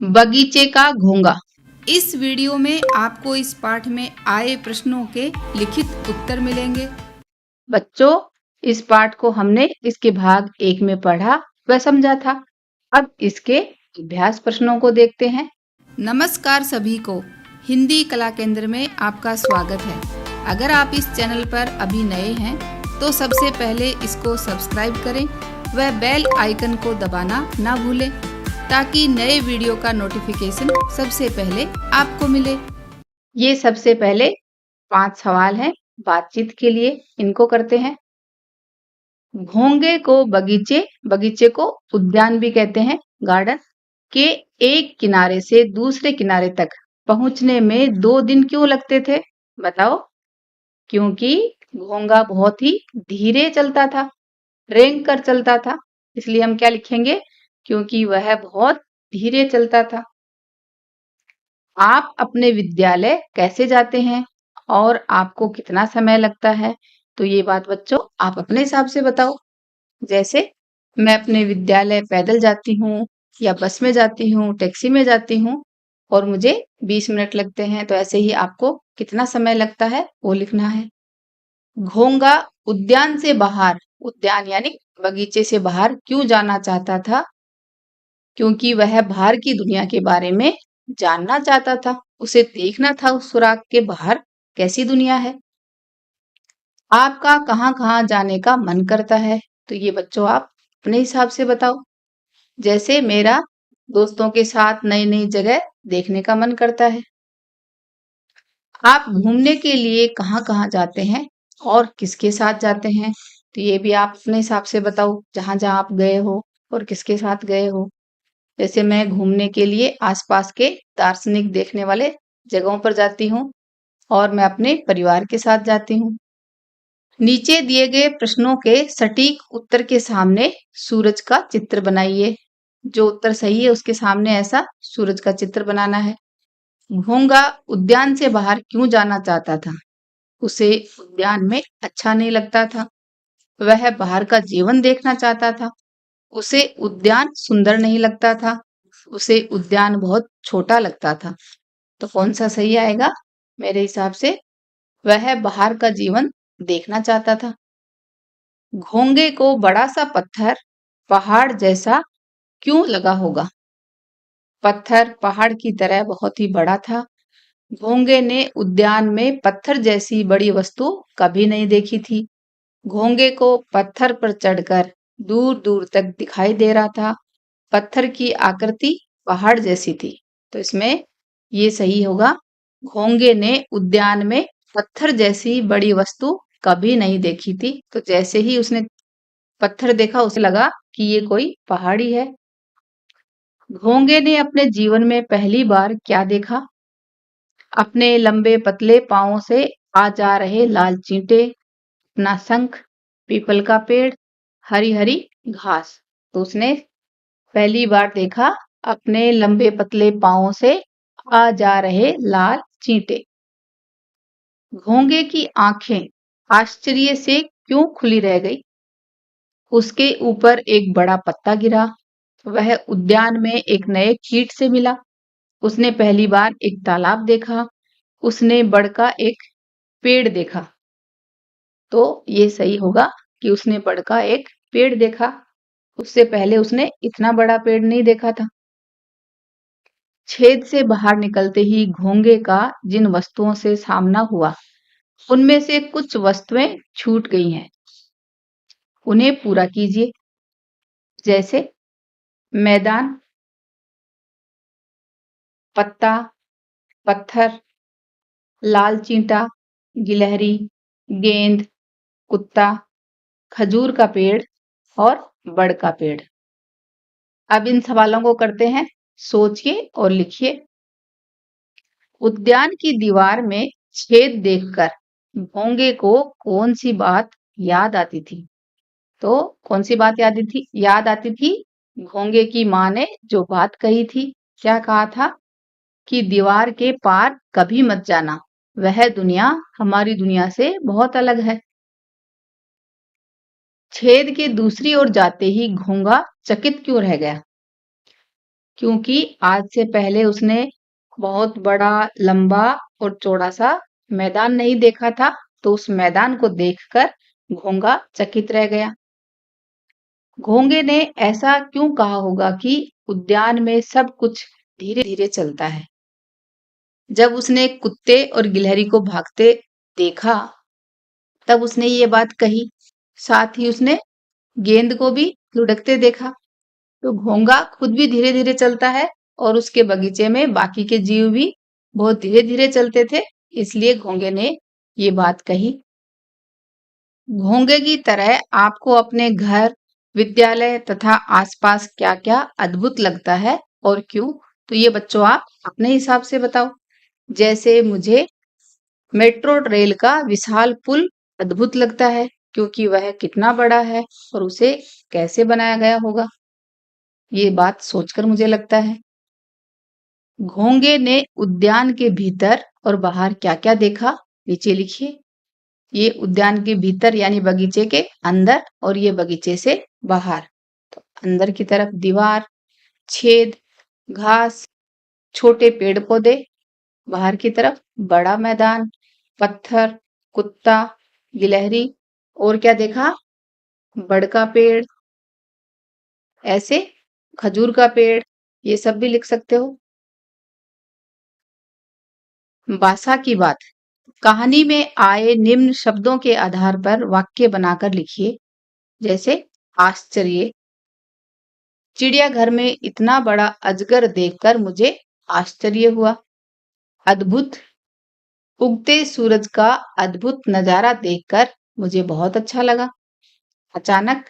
बगीचे का घोंगा। इस वीडियो में आपको इस पाठ में आए प्रश्नों के लिखित उत्तर मिलेंगे। बच्चों, इस पाठ को हमने इसके भाग 1 में पढ़ा व समझा था। अब इसके अभ्यास प्रश्नों को देखते हैं। नमस्कार सभी को, हिंदी कला केंद्र में आपका स्वागत है। अगर आप इस चैनल पर अभी नए हैं तो सबसे पहले इसको सब्सक्राइब करें व बेल आइकन को दबाना ना भूलें ताकि नए वीडियो का नोटिफिकेशन सबसे पहले आपको मिले। ये सबसे पहले 5 सवाल हैं बातचीत के लिए, इनको करते हैं। घोंगे को बगीचे को उद्यान भी कहते हैं, गार्डन के एक किनारे से दूसरे किनारे तक पहुंचने में 2 दिन क्यों लगते थे? बताओ। क्योंकि घोंगा बहुत ही धीरे चलता था, रेंग कर चलता था, इसलिए हम क्या लिखेंगे? क्योंकि वह बहुत धीरे चलता था। आप अपने विद्यालय कैसे जाते हैं और आपको कितना समय लगता है? तो ये बात बच्चों आप अपने हिसाब से बताओ। जैसे मैं अपने विद्यालय पैदल जाती हूँ या बस में जाती हूँ, टैक्सी में जाती हूँ और मुझे 20 मिनट लगते हैं, तो ऐसे ही आपको कितना समय लगता है वो लिखना है। घोंगा उद्यान से बाहर, उद्यान यानी बगीचे से बाहर क्यों जाना चाहता था? क्योंकि वह बाहर की दुनिया के बारे में जानना चाहता था। उसे देखना था उस सुराग के बाहर कैसी दुनिया है। आपका कहाँ-कहाँ जाने का मन करता है? तो ये बच्चों आप अपने हिसाब से बताओ। जैसे मेरा दोस्तों के साथ नई-नई जगह देखने का मन करता है। आप घूमने के लिए कहाँ-कहाँ जाते हैं और किसके साथ जाते हैं? तो ये भी आप अपने हिसाब से बताओ, जहाँ-जहाँ आप गए हो और किसके साथ गए हो। जैसे मैं घूमने के लिए आसपास के दार्शनिक देखने वाले जगहों पर जाती हूँ और मैं अपने परिवार के साथ जाती हूँ। नीचे दिए गए प्रश्नों के सटीक उत्तर के सामने सूरज का चित्र बनाइए। जो उत्तर सही है उसके सामने ऐसा सूरज का चित्र बनाना है। घोंगा उद्यान से बाहर क्यों जाना चाहता था? उसे उद्यान में अच्छा नहीं लगता था। वह बाहर का जीवन देखना चाहता था। उसे उद्यान सुंदर नहीं लगता था। उसे उद्यान बहुत छोटा लगता था। तो कौन सा सही आएगा? मेरे हिसाब से वह बाहर का जीवन देखना चाहता था। घोंगे को बड़ा सा पत्थर पहाड़ जैसा क्यों लगा होगा? पत्थर पहाड़ की तरह बहुत ही बड़ा था। घोंगे ने उद्यान में पत्थर जैसी बड़ी वस्तु कभी नहीं देखी थी। घोंगे को पत्थर पर चढ़कर दूर दूर तक दिखाई दे रहा था। पत्थर की आकृति पहाड़ जैसी थी। तो इसमें ये सही होगा। घोंगे ने उद्यान में पत्थर जैसी बड़ी वस्तु कभी नहीं देखी थी। तो जैसे ही उसने पत्थर देखा उसे लगा कि ये कोई पहाड़ी है। घोंगे ने अपने जीवन में पहली बार क्या देखा? अपने लंबे पतले पांवों से आ जा रहे लाल चींटे, अपना शंख, पीपल का पेड़, हरी हरी घास। तो उसने पहली बार देखा अपने लंबे पतले पांवों से आ जा रहे लाल चींटे। घोंगे की आंखें आश्चर्य से क्यों खुली रह गई? उसके ऊपर एक बड़ा पत्ता गिरा। वह उद्यान में एक नए कीट से मिला। उसने पहली बार एक तालाब देखा। उसने बड़ का एक पेड़ देखा। तो ये सही होगा कि उसने बड़ का एक पेड़ देखा। उससे पहले उसने इतना बड़ा पेड़ नहीं देखा था। छेद से बाहर निकलते ही घोंगे का जिन वस्तुओं से सामना हुआ, उनमें से कुछ वस्तुएं छूट गई हैं। उन्हें पूरा कीजिए। जैसे मैदान, पत्ता, पत्थर, लाल चींटा, गिलहरी, गेंद, कुत्ता, खजूर का पेड़ और बड़ का पेड़। अब इन सवालों को करते हैं, सोचिए और लिखिए। उद्यान की दीवार में छेद देखकर घोंगे को कौन सी बात याद आती थी? तो कौन सी बात याद आती थी? घोंगे की माँ ने जो बात कही थी, क्या कहा था? कि दीवार के पार कभी मत जाना, वह दुनिया हमारी दुनिया से बहुत अलग है। छेद के दूसरी ओर जाते ही घोंगा चकित क्यों रह गया? क्योंकि आज से पहले उसने बहुत बड़ा, लंबा और चौड़ा सा मैदान नहीं देखा था, तो उस मैदान को देखकर घोंगा चकित रह गया। घोंगे ने ऐसा क्यों कहा होगा कि उद्यान में सब कुछ धीरे धीरे चलता है? जब उसने कुत्ते और गिलहरी को भागते देखा, तब उसने ये बात कही। साथ ही उसने गेंद को भी लुढ़कते देखा। तो घोंगा खुद भी धीरे धीरे चलता है और उसके बगीचे में बाकी के जीव भी बहुत धीरे धीरे चलते थे, इसलिए घोंगे ने ये बात कही। घोंगे की तरह आपको अपने घर, विद्यालय तथा आसपास क्या-क्या अद्भुत लगता है और क्यों? तो ये बच्चों आप अपने हिसाब से बताओ। जैसे मुझे मेट्रो रेल का विशाल पुल अद्भुत लगता है, क्योंकि वह कितना बड़ा है और उसे कैसे बनाया गया होगा, ये बात सोचकर मुझे लगता है। घोंगे ने उद्यान के भीतर और बाहर क्या-क्या देखा? नीचे लिखिए। ये उद्यान के भीतर यानी बगीचे के अंदर और ये बगीचे से बाहर। तो अंदर की तरफ दीवार, छेद, घास, छोटे पेड़ पौधे, बाहर की तरफ बड़ा मैदान, पत्थर, कुत्ता, गिलहरी और क्या देखा? बड़ का पेड़, ऐसे खजूर का पेड़, ये सब भी लिख सकते हो। भाषा की बात। कहानी में आए निम्न शब्दों के आधार पर वाक्य बनाकर लिखिए। जैसे आश्चर्य, चिड़ियाघर में इतना बड़ा अजगर देखकर मुझे आश्चर्य हुआ। अद्भुत, उगते सूरज का अद्भुत नजारा देखकर मुझे बहुत अच्छा लगा। अचानक,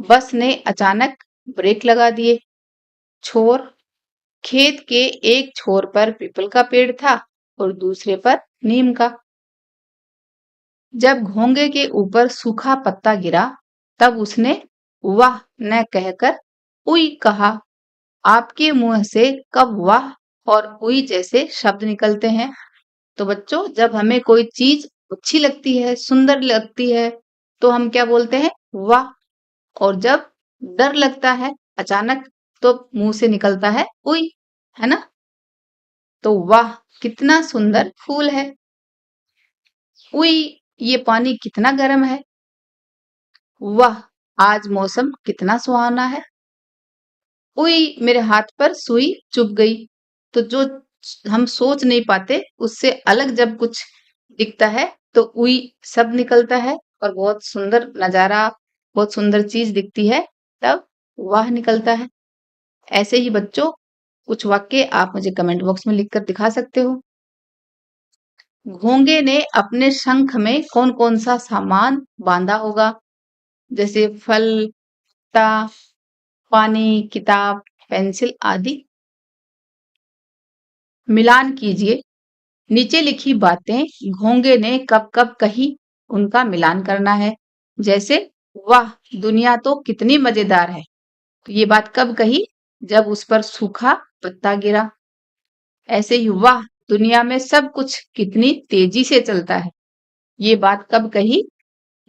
बस ने अचानक ब्रेक लगा दिए। छोर, खेत के एक छोर पर पीपल का पेड़ था और दूसरे पर नीम का। जब घोंगे के ऊपर सूखा पत्ता गिरा, तब उसने वाह न कहकर उई कहा। आपके मुंह से कब वाह और उई जैसे शब्द निकलते हैं? तो बच्चों, जब हमें कोई चीज अच्छी लगती है, सुंदर लगती है, तो हम क्या बोलते हैं? वाह। और जब डर लगता है अचानक, तो मुंह से निकलता है उई, है ना? तो वाह, कितना सुंदर फूल है। उई, ये पानी कितना गर्म है। वाह, आज मौसम कितना सुहाना है। उई, मेरे हाथ पर सुई चुभ गई। तो जो हम सोच नहीं पाते, उससे अलग जब कुछ दिखता है, तो उई शब्द निकलता है और बहुत सुंदर नजारा, बहुत सुंदर चीज दिखती है, तब वाह निकलता है। ऐसे ही बच्चों, कुछ वाक्य आप मुझे कमेंट बॉक्स में लिखकर दिखा सकते हो। घोंगे ने अपने शंख में कौन कौन सा सामान बांधा होगा? जैसे फल, पत्ता, पानी, किताब, पेंसिल आदि। मिलान कीजिए। नीचे लिखी बातें घोंगे ने कब कब कही, उनका मिलान करना है। जैसे वाह, दुनिया तो कितनी मजेदार है। तो ये बात कब कही? जब उस पर सूखा पत्ता गिरा। ऐसे ही वाह, दुनिया में सब कुछ कितनी तेजी से चलता है। ये बात कब कही?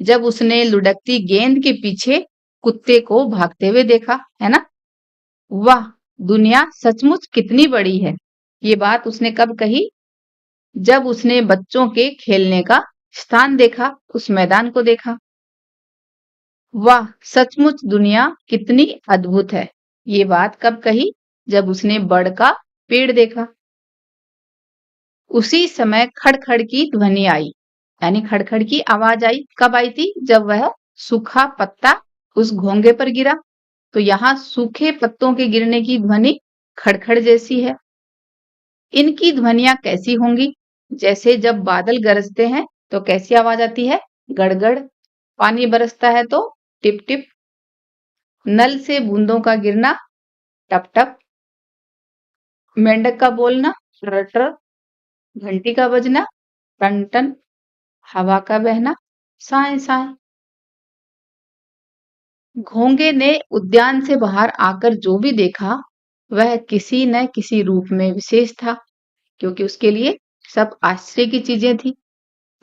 जब उसने लुढ़कती गेंद के पीछे कुत्ते को भागते हुए देखा, है ना? वाह, दुनिया सचमुच कितनी बड़ी है। ये बात उसने कब कही? जब उसने बच्चों के खेलने का स्थान देखा, उस मैदान को देखा। वाह, सचमुच दुनिया कितनी अद्भुत है। ये बात कब कही? जब उसने बड़ का पेड़ देखा। उसी समय खड़खड़ की ध्वनि आई, यानी खड़खड़ की आवाज आई। कब आई थी? जब वह सूखा पत्ता उस घोंगे पर गिरा। तो यहाँ सूखे पत्तों के गिरने की ध्वनि खड़खड़ जैसी है। इनकी ध्वनियां कैसी होंगी? जैसे जब बादल गरजते हैं तो कैसी आवाज आती है? गड़गड़। पानी बरसता है तो टिप टिप। नल से बूंदों का गिरना टप टप। मेंढक का बोलना टर टर। घंटी का बजना टन टन। हवा का बहना साए साए। घोंगे ने उद्यान से बाहर आकर जो भी देखा, वह किसी न किसी रूप में विशेष था, क्योंकि उसके लिए सब आश्चर्य की चीजें थी।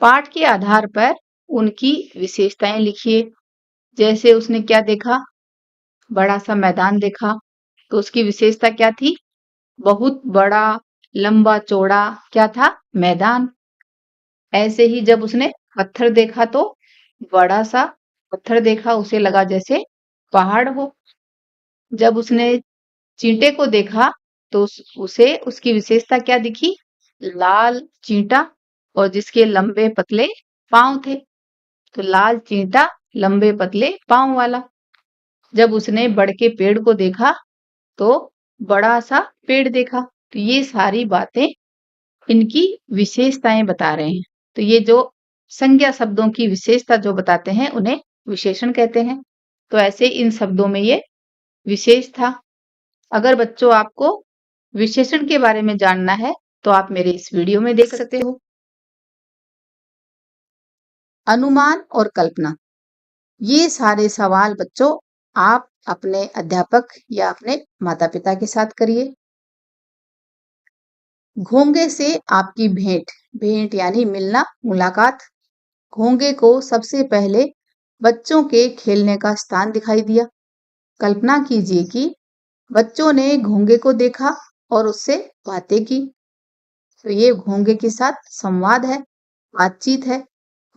पाठ के आधार पर उनकी विशेषताएं लिखिए। जैसे उसने क्या देखा? बड़ा सा मैदान देखा, तो उसकी विशेषता क्या थी? बहुत बड़ा, लंबा चौड़ा क्या था? मैदान। ऐसे ही जब उसने पत्थर देखा तो बड़ा सा पत्थर देखा, उसे लगा जैसे पहाड़ हो। जब उसने चींटे को देखा तो उसे उसकी विशेषता क्या दिखी? लाल चींटा और जिसके लंबे पतले पांव थे। तो लाल चींटा, लंबे पतले पांव वाला। जब उसने बड़ के पेड़ को देखा तो बड़ा सा पेड़ देखा। तो ये सारी बातें इनकी विशेषताएं बता रहे हैं। तो ये जो संज्ञा शब्दों की विशेषता जो बताते हैं उन्हें विशेषण कहते हैं। तो ऐसे इन शब्दों में ये विशेष था। अगर बच्चों आपको विशेषण के बारे में जानना है तो आप मेरे इस वीडियो में देख सकते हो। अनुमान और कल्पना, ये सारे सवाल बच्चों आप अपने अध्यापक या अपने माता पिता के साथ करिए। घोंगे से आपकी भेंट, भेंट यानी मिलना, मुलाकात। घोंगे को सबसे पहले बच्चों के खेलने का स्थान दिखाई दिया। कल्पना कीजिए कि बच्चों ने घोंगे को देखा और उससे बातें की। तो ये घोंगे के साथ संवाद है, बातचीत है।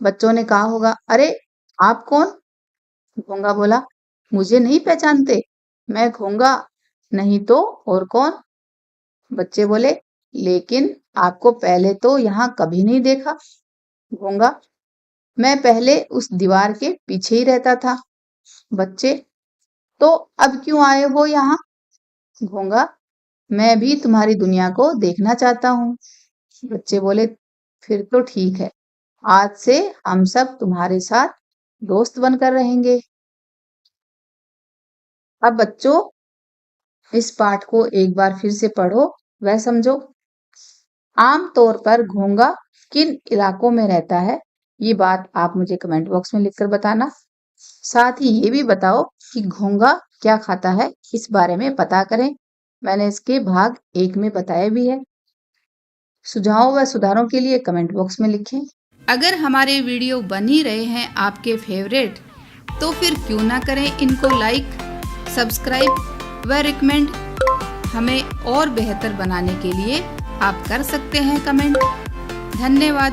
बच्चों ने कहा होगा, अरे आप कौन? घोंगा बोला, मुझे नहीं पहचानते, मैं घोंगा नहीं तो और कौन? बच्चे बोले, लेकिन आपको पहले तो यहाँ कभी नहीं देखा। घोंगा, मैं पहले उस दीवार के पीछे ही रहता था। बच्चे, तो अब क्यों आए हो यहाँ? घोंगा, मैं भी तुम्हारी दुनिया को देखना चाहता हूँ। बच्चे बोले, फिर तो ठीक है, आज से हम सब तुम्हारे साथ दोस्त बनकर रहेंगे। अब बच्चों इस पाठ को एक बार फिर से पढ़ो व समझो। आमतौर पर घोंगा किन इलाकों में रहता है, ये बात आप मुझे कमेंट बॉक्स में लिखकर बताना। साथ ही ये भी बताओ कि घोंगा क्या खाता है, इस बारे में पता करें। मैंने इसके भाग 1 में बताया भी है। सुझावों व सुधारों के लिए कमेंट बॉक्स में लिखें। अगर हमारे वीडियो बन ही रहे हैं आपके फेवरेट, तो फिर क्यों ना करें इनको लाइक, सब्सक्राइब व रिकमेंड। हमें और बेहतर बनाने के लिए आप कर सकते हैं कमेंट। धन्यवाद।